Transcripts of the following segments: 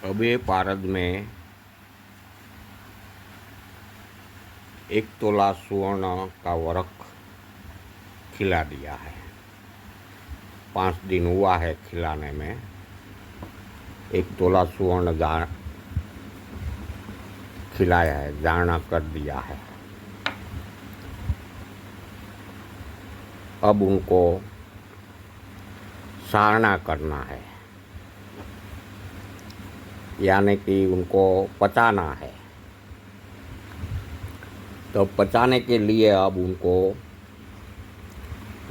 अभी पारद में 1 तोला स्वर्ण का वरख खिला दिया है। 5 दिन हुआ है खिलाने में। 1 तोला स्वर्ण खिलाया है, जाना कर दिया है। अब उनको सारना करना है, यानी कि उनको पचाना है। तो पचाने के लिए अब उनको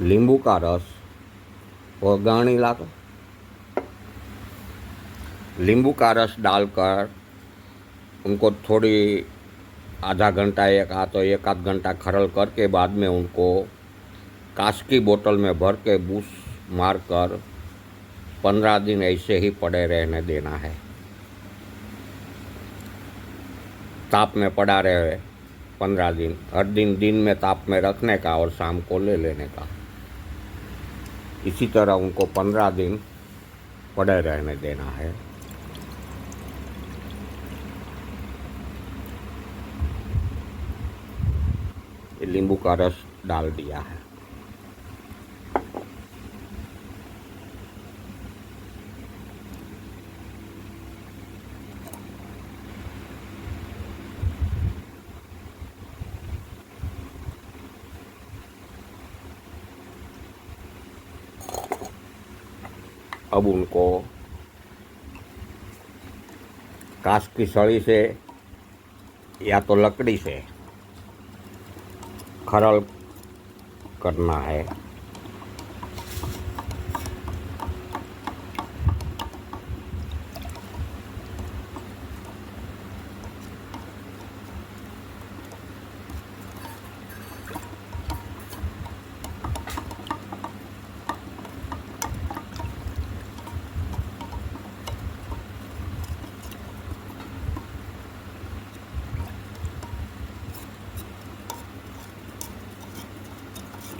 नींबू का रस और गरनी ला दो, नींबू का रस डालकर उनको थोड़ी आधा घंटा एक आध घंटा खरल करके बाद में उनको कांच की बोतल में भर के बूस मारकर 15 दिन ऐसे ही पड़े रहने देना है। ताप में पड़ा रहे 15 दिन। हर दिन में ताप में रखने का और शाम को ले लेने का। इसी तरह उनको 15 दिन पड़े रहने देना है। नींबू का रस डाल दिया है। अब उनको कांच की सड़ी से या तो लकड़ी से खरल करना है।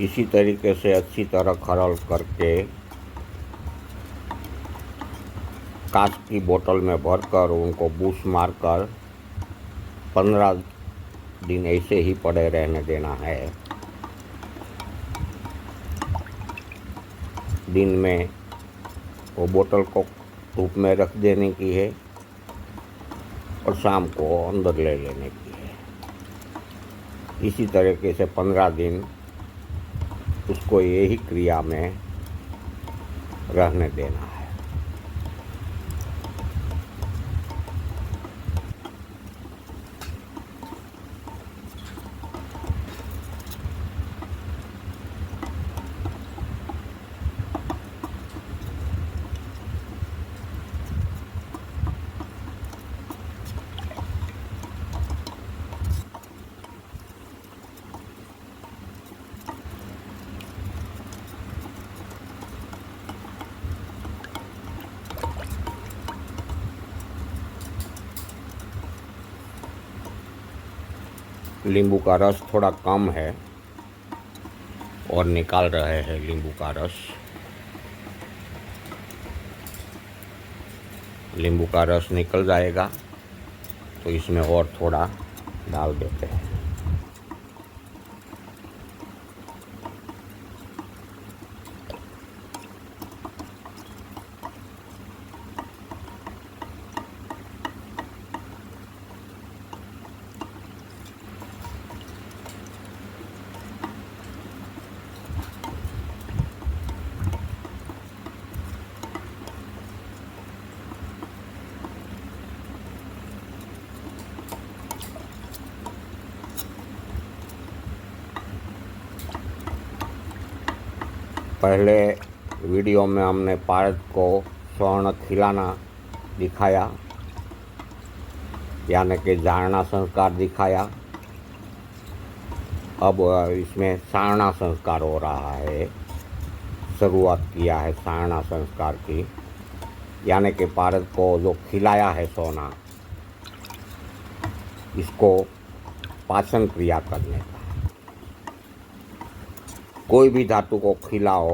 इसी तरीके से अच्छी तरह खरल करके कांच की बोतल में भरकर उनको बूस मारकर 15 दिन ऐसे ही पड़े रहने देना है। दिन में वो बोतल को धूप में रख देने की है और शाम को अंदर ले लेने की है। इसी तरीके से 15 दिन उसको यही क्रिया में रहने देना है। नींबू का रस थोड़ा कम है और निकाल रहे हैं नींबू का रस। नींबू का रस निकल जाएगा तो इसमें और थोड़ा डाल देते हैं। पहले वीडियो में हमने पारद को स्वर्ण खिलाना दिखाया, यानी कि जारना संस्कार दिखाया। अब इसमें सारना संस्कार हो रहा है। शुरुआत किया है सारना संस्कार की, यानी कि पारद को जो खिलाया है सोना, इसको पाचन क्रिया करने का। कोई भी धातु को खिलाओ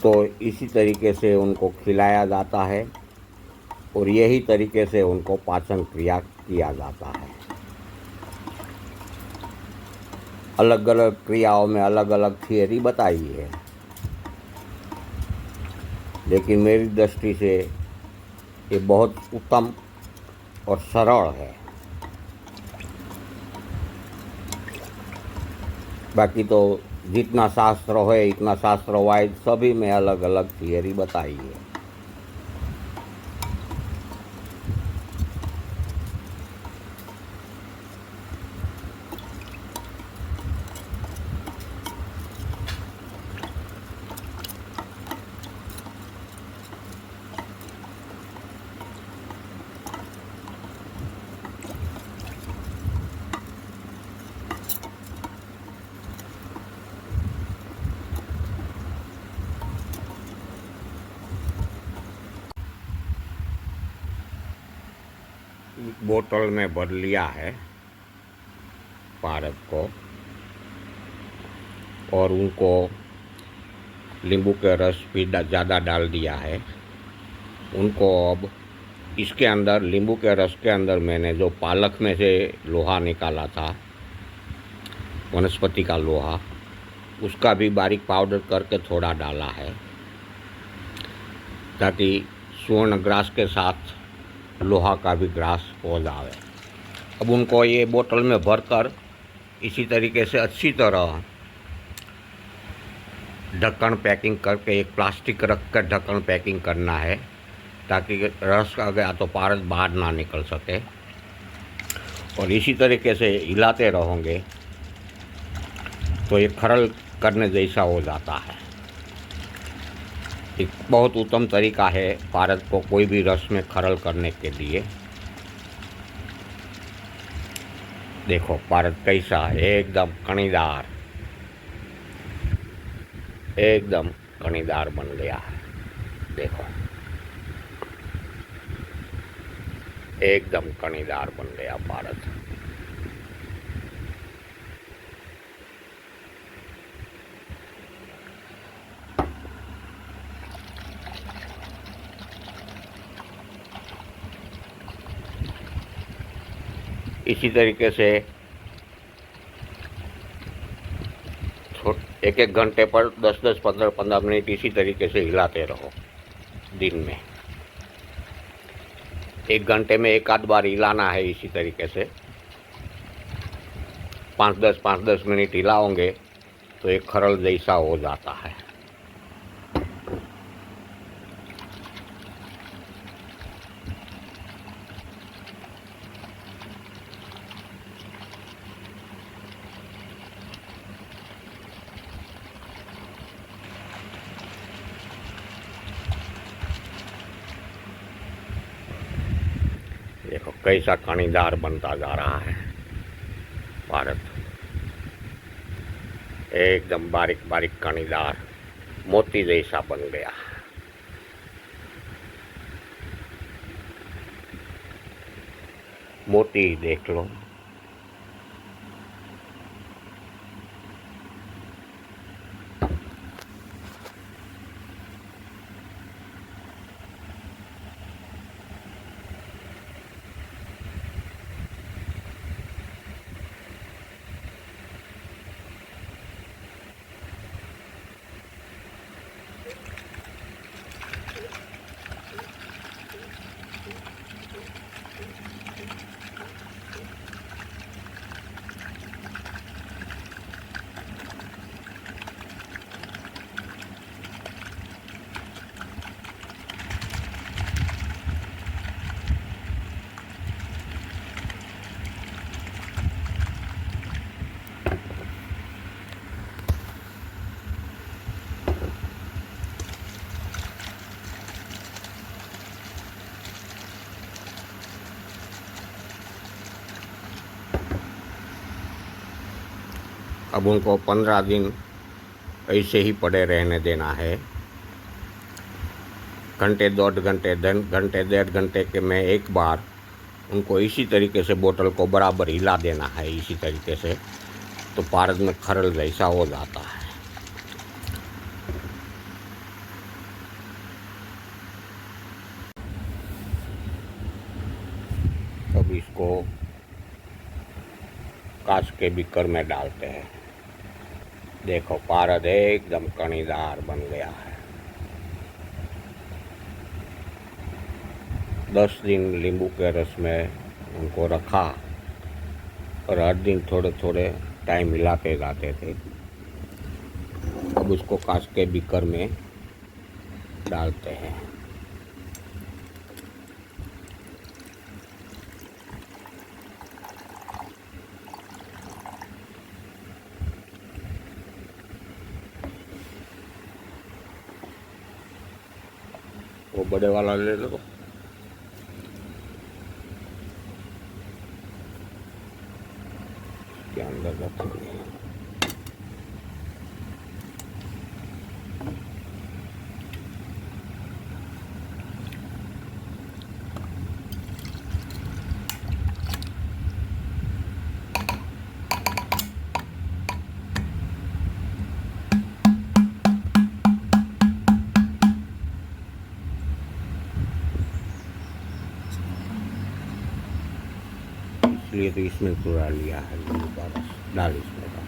तो इसी तरीके से उनको खिलाया जाता है और यही तरीके से उनको पाचन क्रिया किया जाता है। अलग अलग क्रियाओं में अलग अलग थियरी बताई है, लेकिन मेरी दृष्टि से ये बहुत उत्तम और सरल है। बाकी तो जितना शास्त्र है इतना शास्त्र वाइज सभी में अलग अलग थियरी बताई है। बोतल में भर लिया है पारक को और उनको नींबू के रस भी ज़्यादा डाल दिया है। उनको अब इसके अंदर नींबू के रस के अंदर मैंने जो पालक में से लोहा निकाला था, वनस्पति का लोहा, उसका भी बारीक पाउडर करके थोड़ा डाला है ताकि स्वर्ण ग्रास के साथ लोहा का भी ग्रास हो जाए। अब उनको ये बोतल में भरकर इसी तरीके से अच्छी तरह ढक्कन पैकिंग करके एक प्लास्टिक रख कर ढक्कन पैकिंग करना है ताकि रस आ गया तो पारस बाहर ना निकल सके। और इसी तरीके से हिलाते रहोगे तो ये खरल करने जैसा हो जाता है। एक बहुत उत्तम तरीका है पारस को कोई भी रस में खरल करने के लिए। देखो पारस कैसा एकदम कणीदार, एकदम कणीदार बन गया है। देखो एकदम कणीदार बन गया पारस। इसी तरीके से एक एक घंटे पर 10-10, 15-15 मिनट इसी तरीके से हिलाते रहो दिन में। एक घंटे में एक आध बार हिलाना है इसी तरीके से। 5-10 मिनट हिलाओगे तो एक खरल जैसा हो जाता है। देखो कैसा कणीदार बनता जा रहा है पारस। एकदम बारीक बारीक कणीदार मोती जैसा बन गया। मोती देख लो। अब उनको 15 दिन ऐसे ही पड़े रहने देना है। घंटे 1.5 घंटे के में एक बार उनको इसी तरीके से बोतल को बराबर हिला देना है इसी तरीके से, तो पारस में खरल जैसा हो जाता है। इसको कांच के बीकर में डालते हैं। देखो पारद एकदम कणीदार बन गया है। 10 दिन नींबू के रस में उनको रखा और हर दिन थोड़े थोड़े टाइम मिलाते जाते थे। अब उसको कांच के बीकर में डालते हैं। वो बड़े वाला ले लो। इसके अंदर रखेंगे। इसलिए तो इसमें चुरा लिया है नींबू का रस। डाल इसमें का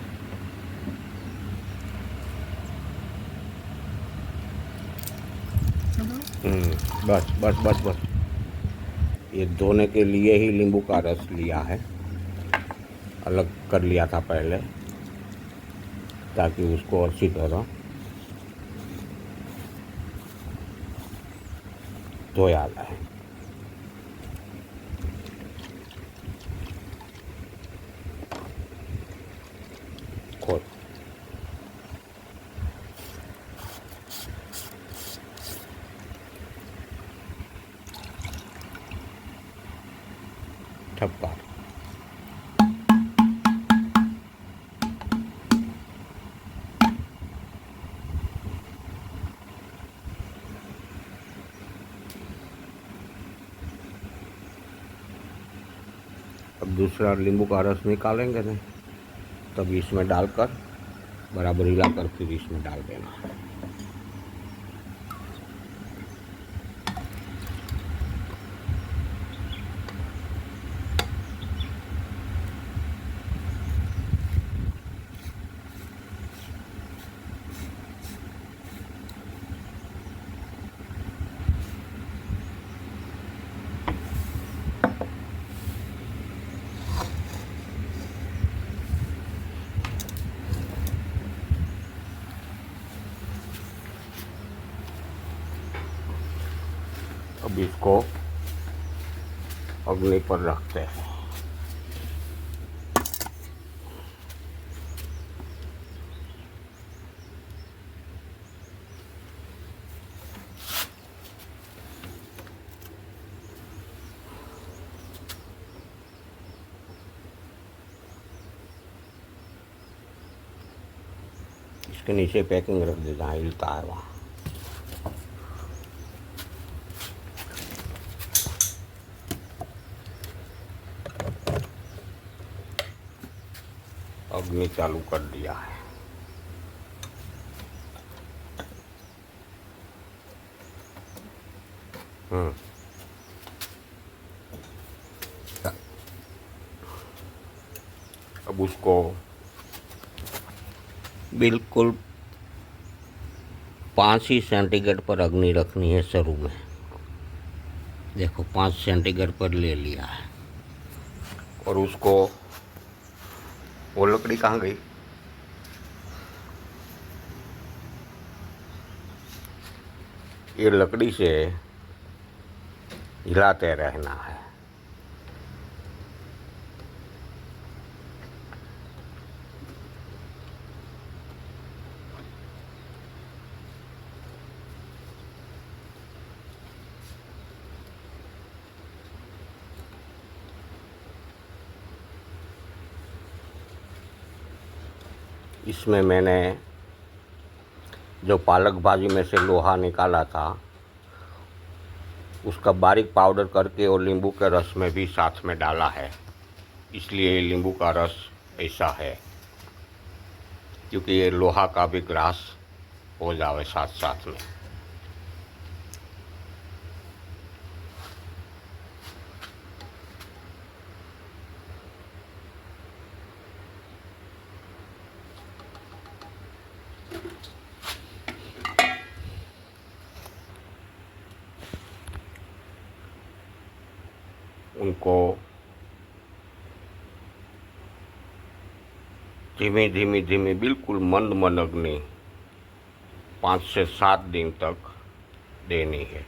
बस बस बस बस। ये धोने के लिए ही नींबू का रस लिया है, अलग कर लिया था पहले ताकि उसको अच्छी तरह धोया जाए। खोल। ठप्पा। अब दूसरा नींबू का रस निकालेंगे ना, तब इसमें डालकर बराबर हिलाकर फिर इसमें डाल देना। अब इसको अग्नि पर रखते हैं। इसके नीचे पैकिंग रख देना, हिलता है वहाँ। अग्नि चालू कर दिया है। अब उसको बिल्कुल 5 ही सेंटीग्रेड पर अग्नि रखनी है शुरू में। देखो 5 सेंटीग्रेड पर ले लिया है। और उसको, वो लकड़ी कहाँ गई? ये लकड़ी से हिलाते रहना है। इसमें मैंने जो पालक भाजी में से लोहा निकाला था उसका बारीक पाउडर करके और नींबू के रस में भी साथ में डाला है। इसलिए नींबू का रस ऐसा है, क्योंकि ये लोहा का भी ग्रास हो जावे साथ साथ में। उनको धीमी धीमी धीमी बिल्कुल मंद मंद अग्नि 5 से 7 दिन तक देनी है।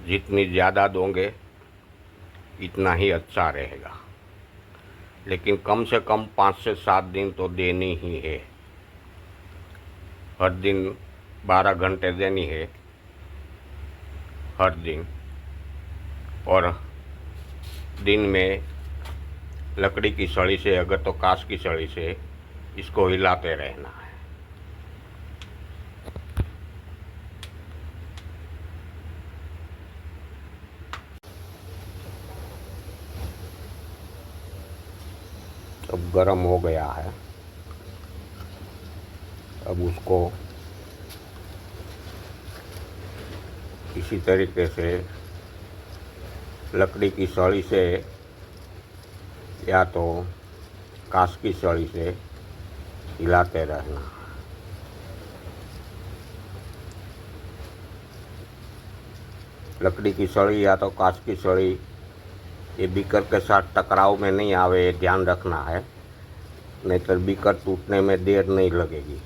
जितनी ज़्यादा दोगे इतना ही अच्छा रहेगा, लेकिन कम से कम 5 से 7 दिन तो देनी ही है। हर दिन 12 घंटे देनी है हर दिन, और दिन में लकड़ी की सળી से, अगर तो कांच की सળી से इसको हिलाते रहना है। अब गरम हो गया है। अब उसको इसी तरीके से लकड़ी की सળી से या तो कांच की सળી से हिलाते रहना। लकड़ी की सળી या तो कांच की सળી ये बीकर के साथ टकराव में नहीं आवे, ये ध्यान रखना है, नहीं तो बीकर टूटने में देर नहीं लगेगी।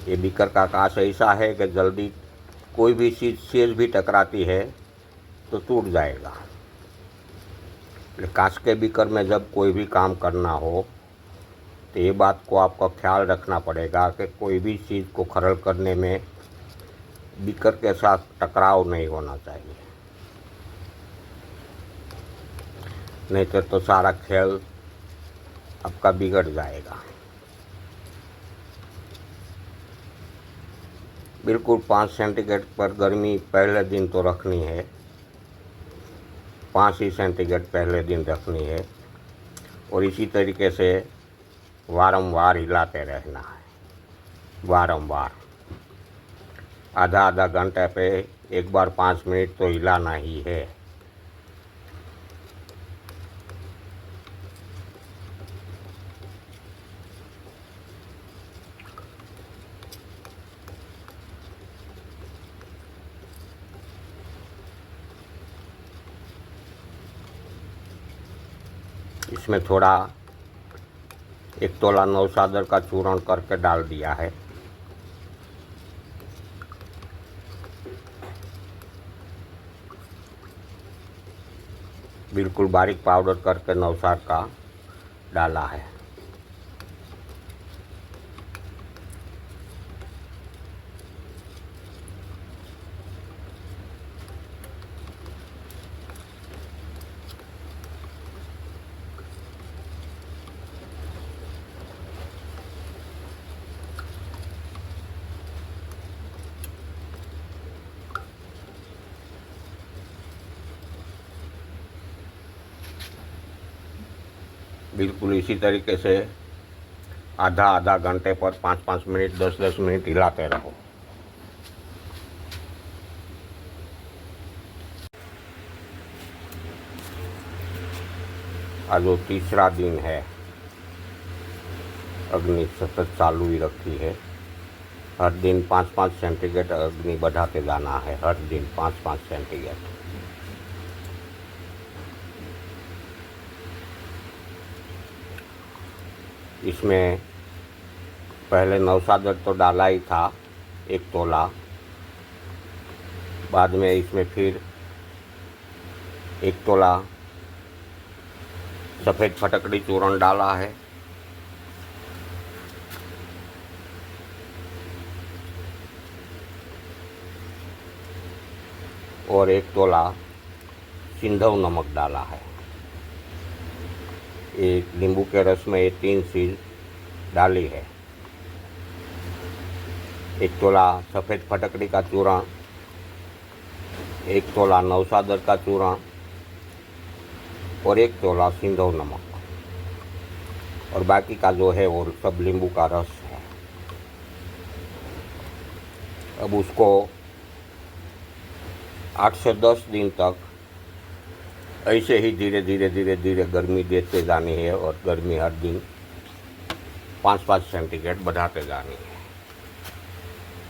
ये बीकर का कांच ऐसा है कि जल्दी कोई भी चीज़ सेज भी टकराती है तो टूट जाएगा। कांच के बीकर में जब कोई भी काम करना हो तो ये बात को आपको ख्याल रखना पड़ेगा कि कोई भी चीज़ को खरल करने में बीकर के साथ टकराव नहीं होना चाहिए, नहीं तो सारा खेल आपका बिगड़ जाएगा। बिल्कुल 5 सेंटीग्रेड पर गर्मी पहले दिन तो रखनी है, 5 ही सेंटीग्रेड पहले दिन रखनी है, और इसी तरीके से वारंवार हिलाते रहना है। वारंवार आधा आधा घंटे पे एक बार 5 मिनट तो हिलाना ही है। इसमें थोड़ा 1 तोला नौसादर का चूर्ण करके डाल दिया है। बिल्कुल बारीक पाउडर करके नौसाद का डाला है। बिल्कुल इसी तरीके से आधा आधा घंटे पर 5-5 मिनट 10-10 मिनट हिलाते रहो। आज वो तीसरा दिन है, अग्नि सतत चालू ही रखी है। हर दिन 5-5 सेंटीग्रेड अग्नि बढ़ाते जाना है, हर दिन 5-5 सेंटीग्रेड। इसमें पहले नौसादर तो डाला ही था 1 तोला, बाद में इसमें फिर 1 तोला सफ़ेद फटकड़ी चूर्ण डाला है, और 1 तोला सिंधव नमक डाला है। एक नींबू के रस में ये 3 चीज़ डाली है। 1 तोला सफ़ेद फटकड़ी का चूर्ण, 1 तोला नौसादर का चूर्ण और 1 तोला सिंधव नमक, और बाकी का जो है वो सब नींबू का रस है। अब उसको 8 से 10 दिन तक ऐसे ही धीरे धीरे गर्मी देते जानी है, और गर्मी हर दिन 5-5 सेंटीग्रेड बढ़ाते जानी है।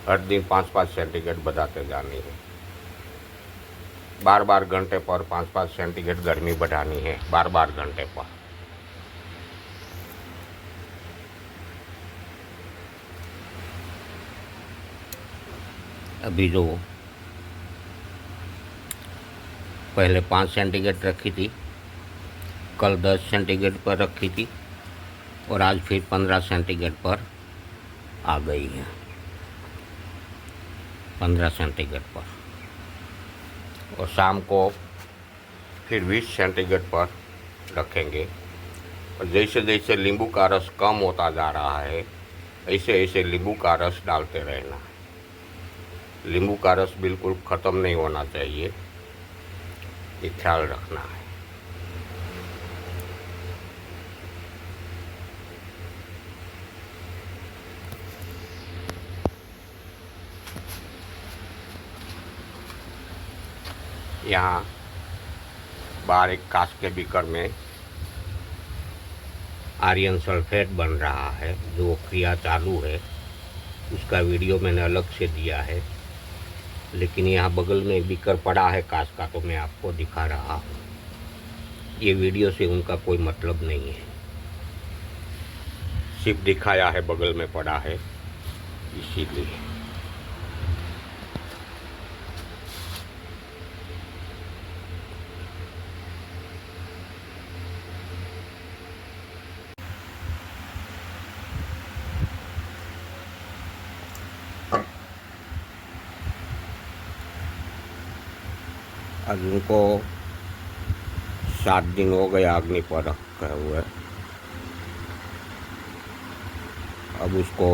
हर दिन 5-5 सेंटीग्रेड बढ़ाते जानी है। बार बार घंटे पर 5-5 सेंटीग्रेड गर्मी बढ़ानी है, बार बार घंटे पर। अभी जो पहले 5 सेंटीग्रेड रखी थी, कल 10 सेंटीग्रेड पर रखी थी और आज फिर 15 सेंटीग्रेड पर आ गई है, 15 सेंटीग्रेड पर। और शाम को फिर 20 सेंटीग्रेड पर रखेंगे। और जैसे जैसे नींबू का रस कम होता जा रहा है, ऐसे ऐसे नींबू का रस डालते रहना। नींबू का रस बिल्कुल ख़त्म नहीं होना चाहिए, ये ख्याल रखना है। यहाँ बाहर एक कांच के बीकर में आयरन सल्फेट बन रहा है, जो क्रिया चालू है, उसका वीडियो मैंने अलग से दिया है। लेकिन यहाँ बगल में बीकर पड़ा है कांच का, तो मैं आपको दिखा रहा हूँ। ये वीडियो से उनका कोई मतलब नहीं है, सिर्फ दिखाया है बगल में पड़ा है, इसीलिए। आज उनको 7 दिन हो गए अग्नि पर रखे हुए। अब उसको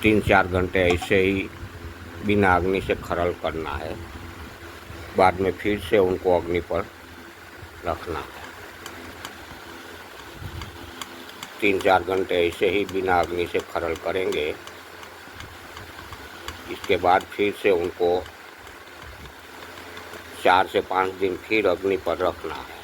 3-4 घंटे ऐसे ही बिना अग्नि से खरल करना है, बाद में फिर से उनको अग्नि पर रखना है। 3-4 घंटे ऐसे ही बिना अग्नि से खरल करेंगे, इसके बाद फिर से उनको 4 से 5 दिन फिर अग्नि पर रखना है।